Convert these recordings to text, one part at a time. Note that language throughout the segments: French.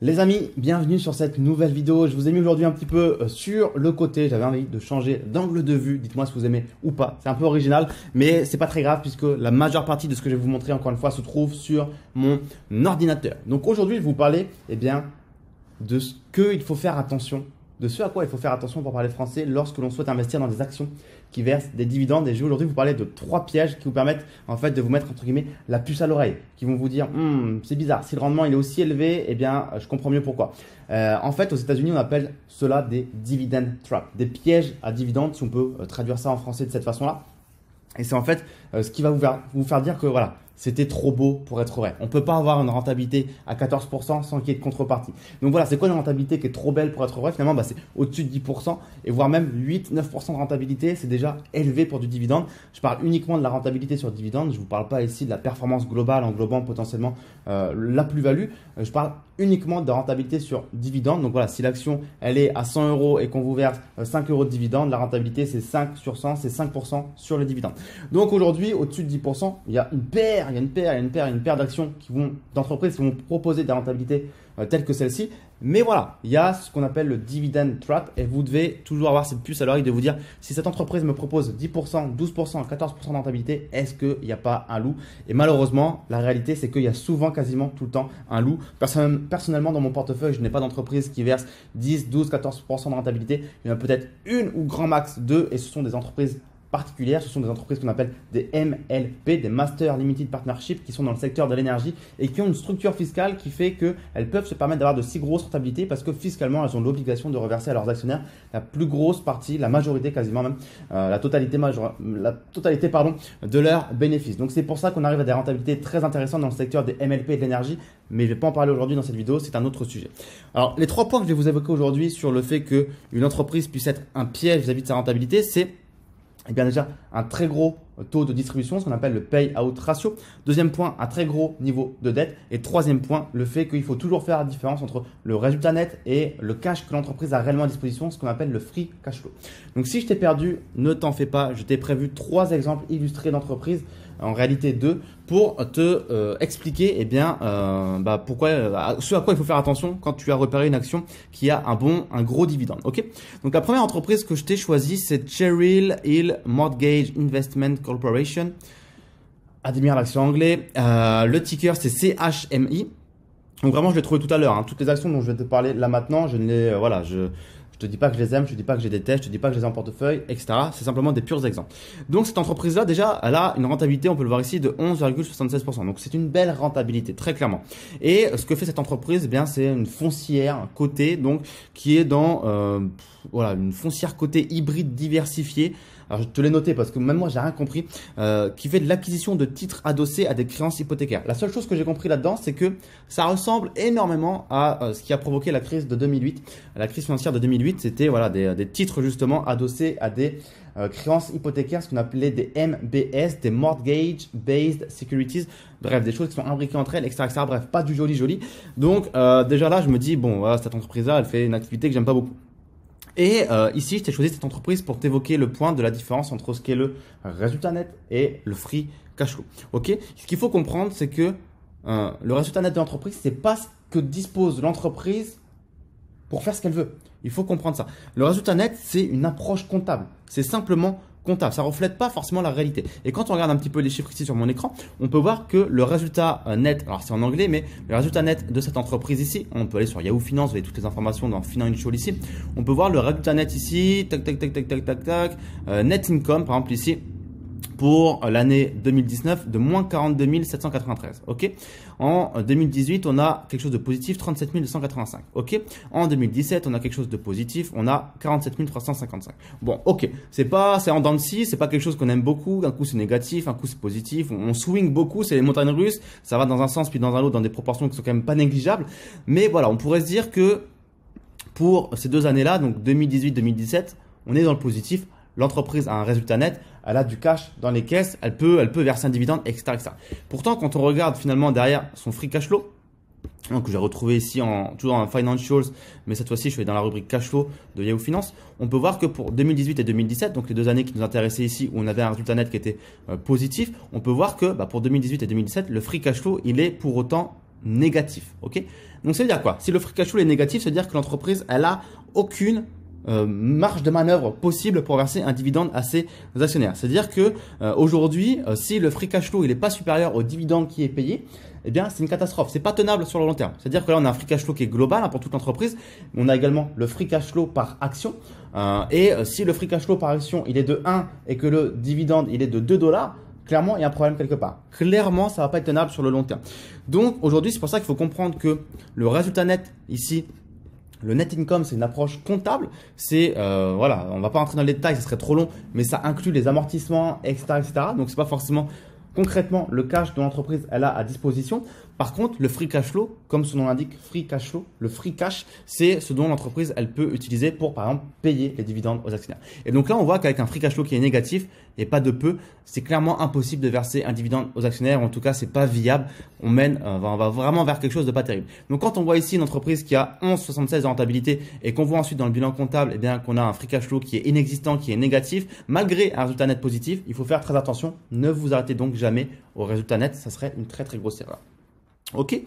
Les amis, bienvenue sur cette nouvelle vidéo. Je vous ai mis aujourd'hui un petit peu sur le côté. J'avais envie de changer d'angle de vue. Dites-moi si vous aimez ou pas. C'est un peu original, mais c'est pas très grave puisque la majeure partie de ce que je vais vous montrer encore une fois se trouve sur mon ordinateur. Donc aujourd'hui, je vais vous parler de ce qu'il faut faire attention, de ce à quoi il faut faire attention pour parler français lorsque l'on souhaite investir dans des actions qui versent des dividendes. Et je vais aujourd'hui vous parler de 3 pièges qui vous permettent en fait de vous mettre entre guillemets la puce à l'oreille, qui vont vous dire c'est bizarre, si le rendement il est aussi élevé, eh bien je comprends mieux pourquoi. En fait, aux États-Unis, on appelle cela des dividend traps, des pièges à dividendes, si on peut traduire ça en français de cette façon-là. Et c'est en fait ce qui va vous faire dire que voilà, c'était trop beau pour être vrai. On ne peut pas avoir une rentabilité à 14% sans qu'il y ait de contrepartie. Donc voilà, c'est quoi une rentabilité qui est trop belle pour être vrai? Finalement, c'est au-dessus de 10% et voire même 8-9% de rentabilité. C'est déjà élevé pour du dividende. Je parle uniquement de la rentabilité sur dividende. Je ne vous parle pas ici de la performance globale englobant potentiellement la plus-value. Je parle uniquement de rentabilité sur dividende. Donc voilà, si l'action elle est à 100 € et qu'on vous verse 5 € de dividende, la rentabilité c'est 5 sur 100, c'est 5% sur le dividende. Donc aujourd'hui, au-dessus de 10%, il y a une paire d'actions d'entreprises qui vont proposer des rentabilités telles que celle-ci. Mais voilà, il y a ce qu'on appelle le dividend trap et vous devez toujours avoir cette puce à l'oreille de vous dire si cette entreprise me propose 10%, 12%, 14% de rentabilité, est-ce qu'il n'y a pas un loup? Et malheureusement, la réalité c'est qu'il y a souvent, quasiment tout le temps, un loup. Personnellement, dans mon portefeuille, je n'ai pas d'entreprise qui verse 10, 12, 14% de rentabilité. Il y en a peut-être une ou grand max deux et ce sont des entreprises particulières, ce sont des entreprises qu'on appelle des MLP, des Master Limited Partnership, qui sont dans le secteur de l'énergie et qui ont une structure fiscale qui fait qu'elles peuvent se permettre d'avoir de si grosses rentabilités parce que fiscalement, elles ont l'obligation de reverser à leurs actionnaires la plus grosse partie, la majorité quasiment même, la totalité de leurs bénéfices. Donc c'est pour ça qu'on arrive à des rentabilités très intéressantes dans le secteur des MLP et de l'énergie, mais je ne vais pas en parler aujourd'hui dans cette vidéo, c'est un autre sujet. Alors les 3 points que je vais vous évoquer aujourd'hui sur le fait qu'une entreprise puisse être un piège vis-à-vis de sa rentabilité, c'est bien déjà un très gros taux de distribution, ce qu'on appelle le pay-out ratio. Deuxième point, un très gros niveau de dette. Et troisième point, le fait qu'il faut toujours faire la différence entre le résultat net et le cash que l'entreprise a réellement à disposition, ce qu'on appelle le free cash flow. Donc si je t'ai perdu, ne t'en fais pas. Je t'ai prévu 3 exemples illustrés d'entreprises, en réalité 2, pour te expliquer pourquoi, ce à quoi il faut faire attention quand tu as repéré une action qui a un gros dividende. Ok. Donc la première entreprise que je t'ai choisie, c'est Cherry Hill Mortgage Investment Corporation. Admire l'accent anglais. Le ticker c'est CHMI. Donc vraiment je l'ai trouvé tout à l'heure. Hein. Toutes les actions dont je vais te parler là maintenant, je ne les je te dis pas que je les aime, je te dis pas que je les déteste, je te dis pas que je les ai en portefeuille, etc. C'est simplement des purs exemples. Donc cette entreprise-là, déjà, elle a une rentabilité, on peut le voir ici, de 11,76%. Donc c'est une belle rentabilité, très clairement. Et ce que fait cette entreprise, eh bien, c'est une foncière cotée, donc qui est dans une foncière cotée hybride diversifiée. Alors je te l'ai noté parce que même moi j'ai rien compris, qui fait de l'acquisition de titres adossés à des créances hypothécaires. La seule chose que j'ai compris là-dedans, c'est que ça ressemble énormément à ce qui a provoqué la crise de 2008. La crise financière de 2008, c'était des titres justement adossés à des créances hypothécaires, ce qu'on appelait des MBS, des Mortgage Based Securities. Bref, des choses qui sont imbriquées entre elles, etc., etc. Bref, pas du joli. Donc déjà là, je me dis, bon, voilà, cette entreprise-là, elle fait une activité que j'aime pas beaucoup. Et ici, je t'ai choisi cette entreprise pour t'évoquer le point de la différence entre ce qu'est le résultat net et le free cash flow. Ok. Ce qu'il faut comprendre, c'est que le résultat net de l'entreprise, c'est pas ce que dispose l'entreprise pour faire ce qu'elle veut. Il faut comprendre ça. Le résultat net, c'est une approche comptable. C'est simplement comptable. Ça ne reflète pas forcément la réalité. Et quand on regarde un petit peu les chiffres ici sur mon écran, on peut voir que le résultat net, alors c'est en anglais, mais le résultat net de cette entreprise ici, on peut aller sur Yahoo Finance, vous avez toutes les informations dans Financial ici. On peut voir le résultat net ici, net income, par exemple ici, pour l'année 2019 de moins 42 793. Ok. En 2018, on a quelque chose de positif, 37 285. Ok. En 2017, on a quelque chose de positif, on a 47 355. Bon, ok. C'est en dents de scie, c'est pas quelque chose qu'on aime beaucoup. Un coup c'est négatif, un coup c'est positif. On swing beaucoup, c'est les montagnes russes. Ça va dans un sens puis dans un autre, dans des proportions qui sont quand même pas négligeables. Mais voilà, on pourrait se dire que pour ces 2 années-là, donc 2018-2017, on est dans le positif. L'entreprise a un résultat net, elle a du cash dans les caisses, elle peut verser un dividende, etc., etc. Pourtant, quand on regarde finalement derrière son free cash flow, que j'ai retrouvé ici toujours en Financials, mais cette fois-ci je suis dans la rubrique cash flow de Yahoo Finance, on peut voir que pour 2018 et 2017, donc les 2 années qui nous intéressaient ici où on avait un résultat net qui était positif, on peut voir que pour 2018 et 2017, le free cash flow il est pour autant négatif. Ok, donc ça veut dire quoi? Si le free cash flow est négatif, ça veut dire que l'entreprise, elle a aucune marge de manœuvre possible pour verser un dividende à ses actionnaires. C'est-à-dire que aujourd'hui, si le free cash flow il n'est pas supérieur au dividende qui est payé, eh bien c'est une catastrophe. C'est pas tenable sur le long terme. C'est-à-dire que là on a un free cash flow qui est global pour toute l'entreprise. On a également le free cash flow par action. Si le free cash flow par action il est de 1 et que le dividende il est de 2 $, clairement il y a un problème quelque part. Clairement ça va pas être tenable sur le long terme. Donc aujourd'hui c'est pour ça qu'il faut comprendre que le résultat net ici, le net income, c'est une approche comptable. C'est voilà, on va pas rentrer dans les détails, ce serait trop long, mais ça inclut les amortissements, etc., etc. Donc c'est pas forcément concrètement le cash de l'entreprise elle a à disposition. Par contre, le free cash flow, comme son nom l'indique, free cash flow, le free cash, c'est ce dont l'entreprise elle peut utiliser pour par exemple payer les dividendes aux actionnaires. Et donc là, on voit qu'avec un free cash flow qui est négatif et pas de peu, c'est clairement impossible de verser un dividende aux actionnaires. En tout cas, c'est pas viable. On va vraiment vers quelque chose de pas terrible. Donc quand on voit ici une entreprise qui a 11,76 de rentabilité et qu'on voit ensuite dans le bilan comptable, eh bien qu'on a un free cash flow qui est inexistant, qui est négatif, malgré un résultat net positif, il faut faire très attention. Ne vous arrêtez donc jamais au résultat net, ça serait une très grosse erreur. Ok.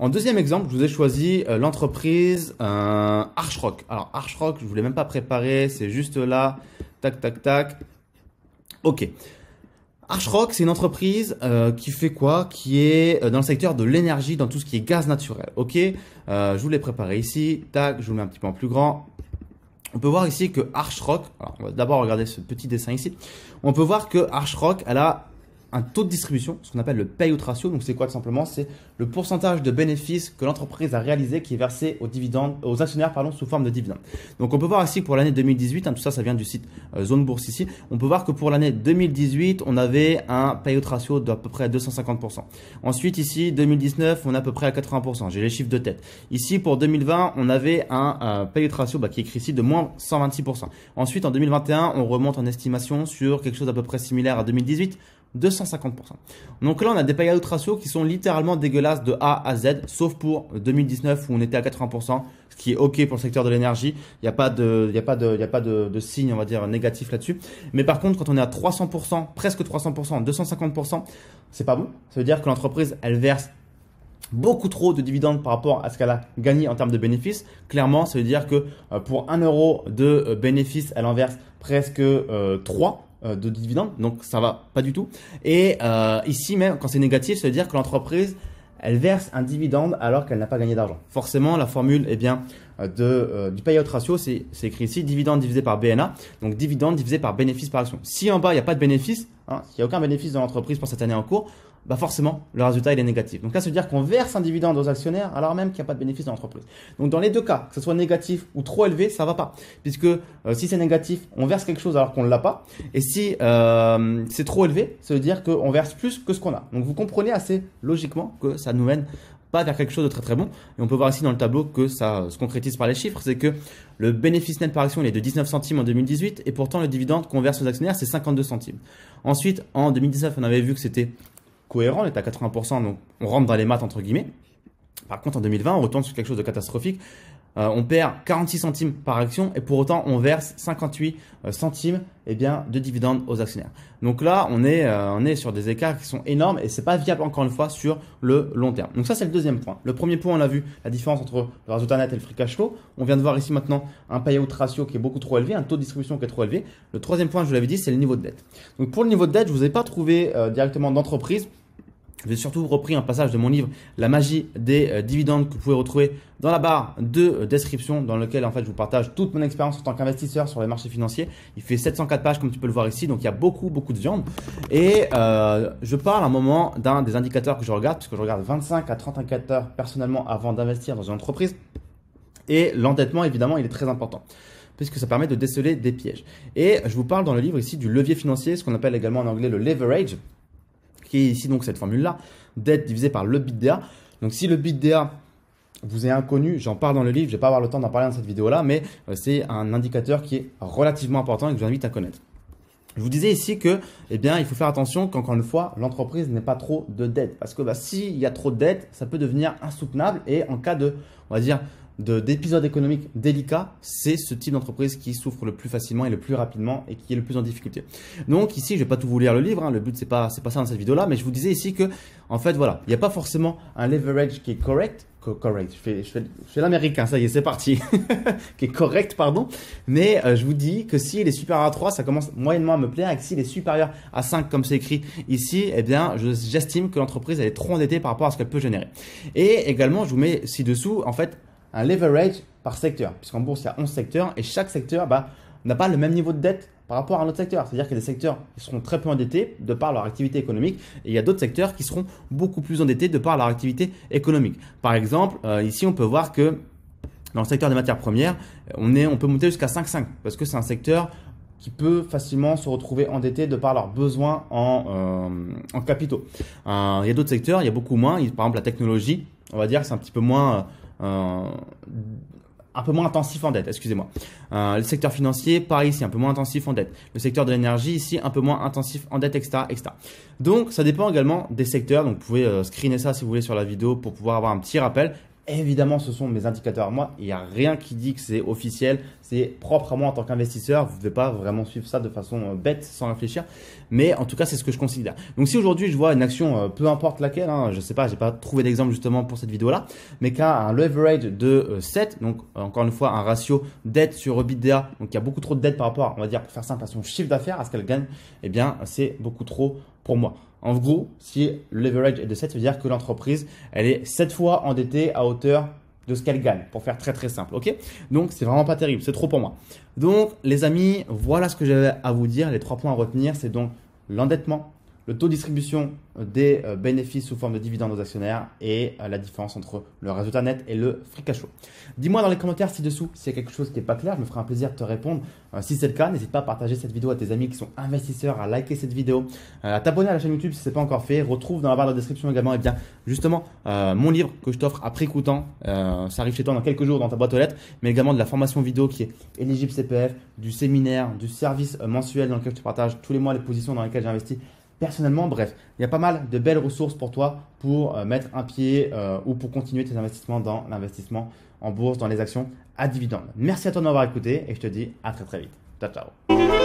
En deuxième exemple, je vous ai choisi l'entreprise Archrock. Alors Archrock, je ne voulais même pas préparer, c'est juste là. Tac, tac, tac. Ok. Archrock, c'est une entreprise qui fait quoi? Qui est dans le secteur de l'énergie, dans tout ce qui est gaz naturel. Ok. Je vous l'ai préparé ici. Tac, je vous mets un petit peu en plus grand. On peut voir ici que Archrock, alors on va d'abord regarder ce petit dessin ici. On peut voir que Archrock, elle a un taux de distribution, ce qu'on appelle le payout ratio. Donc c'est quoi tout simplement? C'est le pourcentage de bénéfices que l'entreprise a réalisé qui est versé aux actionnaires sous forme de dividendes. Donc on peut voir ici pour l'année 2018, tout ça vient du site Zone Bourse ici. On peut voir que pour l'année 2018, on avait un payout ratio d'à peu près 250%. Ensuite ici 2019, on est à peu près à 80%. J'ai les chiffres de tête. Ici pour 2020, on avait un payout ratio qui est écrit ici de moins 126%. Ensuite en 2021, on remonte en estimation sur quelque chose d'à peu près similaire à 2018. 250%. Donc là, on a des payout ratios qui sont littéralement dégueulasses de A à Z, sauf pour 2019 où on était à 80%, ce qui est OK pour le secteur de l'énergie. Il n'y a pas de signe, on va dire, négatif là-dessus. Mais par contre, quand on est à 300%, presque 300%, 250%, c'est pas bon. Ça veut dire que l'entreprise, elle verse beaucoup trop de dividendes par rapport à ce qu'elle a gagné en termes de bénéfices. Clairement, ça veut dire que pour 1 euro de bénéfice, elle en verse presque 3 de dividendes, donc ça va pas du tout. Et ici même, quand c'est négatif, ça veut dire que l'entreprise, elle verse un dividende alors qu'elle n'a pas gagné d'argent. Forcément, la formule du payout ratio, c'est écrit ici, dividende divisé par BNA, donc dividende divisé par bénéfice par action. Si en bas, il n'y a pas de bénéfice, s'il n'y a aucun bénéfice dans l'entreprise pour cette année en cours, forcément, le résultat il est négatif. Donc là, ça veut dire qu'on verse un dividende aux actionnaires alors même qu'il n'y a pas de bénéfice dans l'entreprise. Donc dans les deux cas, que ce soit négatif ou trop élevé, ça va pas. Puisque si c'est négatif, on verse quelque chose alors qu'on ne l'a pas. Et si c'est trop élevé, ça veut dire qu'on verse plus que ce qu'on a. Donc vous comprenez assez logiquement que ça nous mène pas vers quelque chose de très bon. Et on peut voir ici dans le tableau que ça se concrétise par les chiffres. C'est que le bénéfice net par action il est de 19 centimes en 2018 et pourtant le dividende qu'on verse aux actionnaires c'est 52 centimes. Ensuite, en 2019, on avait vu que c'était cohérent, on est à 80%, donc on rentre dans les maths entre guillemets. Par contre, en 2020, on retourne sur quelque chose de catastrophique. On perd 46 centimes par action et pour autant, on verse 58 centimes de dividendes aux actionnaires. Donc là, on est sur des écarts qui sont énormes et c'est pas viable encore une fois sur le long terme. Donc ça, c'est le deuxième point. Le premier point, on a vu la différence entre le résultat net et le free cash flow. On vient de voir ici maintenant un payout ratio qui est beaucoup trop élevé, un taux de distribution qui est trop élevé. Le troisième point, je vous l'avais dit, c'est le niveau de dette. Donc pour le niveau de dette, je vous ai pas trouvé directement d'entreprise. J'ai surtout repris un passage de mon livre La magie des dividendes que vous pouvez retrouver dans la barre de description dans lequel en fait je vous partage toute mon expérience en tant qu'investisseur sur les marchés financiers. Il fait 704 pages comme tu peux le voir ici, donc il y a beaucoup de viande. Et je parle à un moment d'un des indicateurs que je regarde, puisque je regarde 25 à 30 indicateurs personnellement avant d'investir dans une entreprise. Et l'endettement évidemment il est très important, puisque ça permet de déceler des pièges. Et je vous parle dans le livre ici du levier financier, ce qu'on appelle également en anglais le leverage, qui est ici donc cette formule-là, dette divisée par le EBITDA. Donc si le EBITDA vous est inconnu, j'en parle dans le livre, je ne vais pas avoir le temps d'en parler dans cette vidéo-là, mais c'est un indicateur qui est relativement important et que je vous invite à connaître. Je vous disais ici que, il faut faire attention qu'encore une fois, l'entreprise n'ait pas trop de dette. Parce que s'il y a trop de dette, ça peut devenir insoutenable et en cas de, on va dire, d'épisodes économiques délicats, c'est ce type d'entreprise qui souffre le plus facilement et le plus rapidement et qui est le plus en difficulté. Donc ici, je vais pas tout vous lire le livre, hein, le but c'est pas ça dans cette vidéo-là, mais je vous disais ici que en fait voilà, il n'y a pas forcément un leverage qui est correct, je fais l'américain, ça y est, c'est parti, qui est correct, pardon, mais je vous dis que s'il est supérieur à 3, ça commence moyennement à me plaire, et que s'il est supérieur à 5, comme c'est écrit ici, eh bien, j'estime que l'entreprise elle est trop endettée par rapport à ce qu'elle peut générer. Et également, je vous mets ci-dessous, en fait, un leverage par secteur, puisqu'en bourse, il y a 11 secteurs, et chaque secteur n'a pas le même niveau de dette par rapport à un autre secteur. C'est-à-dire qu'il y a des secteurs qui seront très peu endettés de par leur activité économique et il y a d'autres secteurs qui seront beaucoup plus endettés de par leur activité économique. Par exemple, ici, on peut voir que dans le secteur des matières premières, on peut monter jusqu'à 5,5 parce que c'est un secteur qui peut facilement se retrouver endetté de par leurs besoins en capitaux. Il y a d'autres secteurs, il y a beaucoup moins. Par exemple, la technologie, on va dire que c'est un petit peu moins intensif en dette, excusez-moi. Le secteur financier, pareil ici, un peu moins intensif en dette. Le secteur de l'énergie, ici, un peu moins intensif en dette, etc., etc. Donc, ça dépend également des secteurs. Donc, vous pouvez screener ça si vous voulez sur la vidéo pour pouvoir avoir un petit rappel. Évidemment, ce sont mes indicateurs à moi. Il n'y a rien qui dit que c'est officiel. C'est propre à moi en tant qu'investisseur. Vous ne devez pas vraiment suivre ça de façon bête, sans réfléchir. Mais en tout cas, c'est ce que je considère. Donc, si aujourd'hui, je vois une action, peu importe laquelle, hein, je ne sais pas, je n'ai pas trouvé d'exemple justement pour cette vidéo-là, mais qu'a un leverage de 7, donc encore une fois, un ratio dette sur EBITDA, donc il y a beaucoup trop de dette par rapport, on va dire, pour faire simple, à son chiffre d'affaires, à ce qu'elle gagne, eh bien, c'est beaucoup trop pour moi. En gros, si le leverage est de 7, ça veut dire que l'entreprise, elle est 7 fois endettée à hauteur de ce qu'elle gagne, pour faire très très simple, ok? Donc, c'est vraiment pas terrible, c'est trop pour moi. Donc, les amis, voilà ce que j'avais à vous dire. Les 3 points à retenir, c'est donc l'endettement, le taux de distribution des bénéfices sous forme de dividendes aux actionnaires et la différence entre le résultat net et le free cash flow. Dis-moi dans les commentaires ci-dessous s'il y a quelque chose qui n'est pas clair, je me ferai un plaisir de te répondre. Si c'est le cas, n'hésite pas à partager cette vidéo à tes amis qui sont investisseurs, à liker cette vidéo, à t'abonner à la chaîne YouTube si ce n'est pas encore fait. Retrouve dans la barre de description également justement mon livre que je t'offre à prix coûtant. Ça arrive chez toi dans quelques jours dans ta boîte aux lettres, mais également de la formation vidéo qui est éligible CPF, du séminaire, du service mensuel dans lequel je te partage tous les mois les positions dans lesquelles j'investis personnellement. Bref, il y a pas mal de belles ressources pour toi pour mettre un pied ou pour continuer tes investissements dans l'investissement en bourse, dans les actions à dividendes. Merci à toi de m'avoir écouté et je te dis à très très vite. Ciao, ciao.